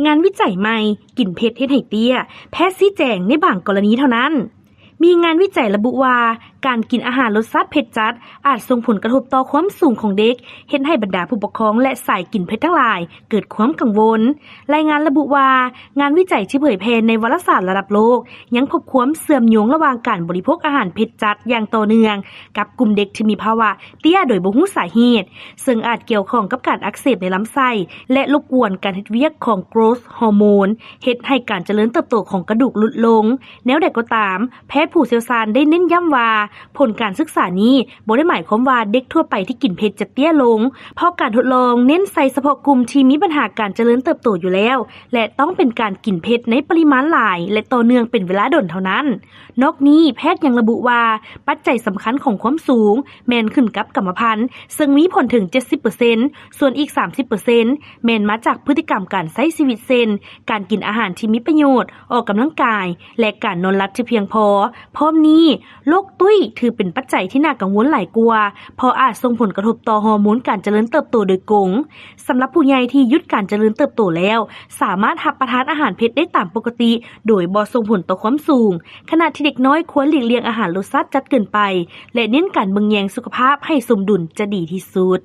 งานวิจัยใหม่กินเผ็ดเฮ็ดให้เตี้ยแพทย์ชี้แจงในบางกรณีเท่านั้นมีงานวิจัยระบุว่าการกินอาหารรสชาติเผ็ดจัดอาจส่งผลกระทบต่อความสูงของเด็กเฮ็ดให้บรรดาผู้ปกครองและสายกินเผ็ดทั้งหลายเกิดความกังวลรายงานระบุว่างานวิจัยที่เผยแพร่ในวารสารระดับโลกยังพบความเสื่อมโยงระหว่างการบริโภคอาหารเผ็ดจัดอย่างต่อเนื่องกับกลุ่มเด็กที่มีภาวะเตี้ยโดยบ่รู้สาเหตุซึ่งอาจเกี่ยวข้องกับการอักเสบในลำไส้และรบกวนการเฮ็ดเวียกของโกรทฮอร์โมนเฮ็ดให้การเจริญเติบโตของกระดูกลดลงแนวใดก็ตามแพทย์ผู้เชี่ยวชาญได้เน้นย้ำว่าผลการศึกษานี้บ่ได้หมายความว่าเด็กทั่วไปที่กินเผ็ดจะเตี้ยลงเพราะการทดลองเน้นใส่เฉพาะกลุ่มที่มีปัญหาการเจริญเติบโตอยู่แล้วและต้องเป็นการกินเผ็ดในปริมาณหลายและต่อเนื่องเป็นเวลาดนเท่านั้นนอกนี้แพทย์ยังระบุว่าปัจจัยสำคัญของความสูงแม่นขึ้นกับกรรมพันธุ์ซึ่งมีผลถึง 70% ส่วนอีก 30% แม่นมาจากพฤติกรรมการใช้ชีวิตเช่นการกินอาหารที่มีประโยชน์ออกกำลังกายและการนอนหลับที่เพียงพอพร้อมนี้โรคตุ้ยถือเป็นปัจจัยที่น่ากังวลหลายกว่าเพราะอาจส่งผลกระทบต่อฮอร์โมนการเจริญเติบโตโดยกงสำหรับผู้ใหญ่ที่หยุดการเจริญเติบโตแล้วสามารถรับประทานอาหารเผ็ดได้ตามปกติโดยบ่ส่งผลต่อความสูงขณะที่เด็กน้อยควรหลีกเลี่ยงอาหารรสจัดเกินไปและเน้นการเบิ่งแยงสุขภาพให้สมดุลจะดีที่สุด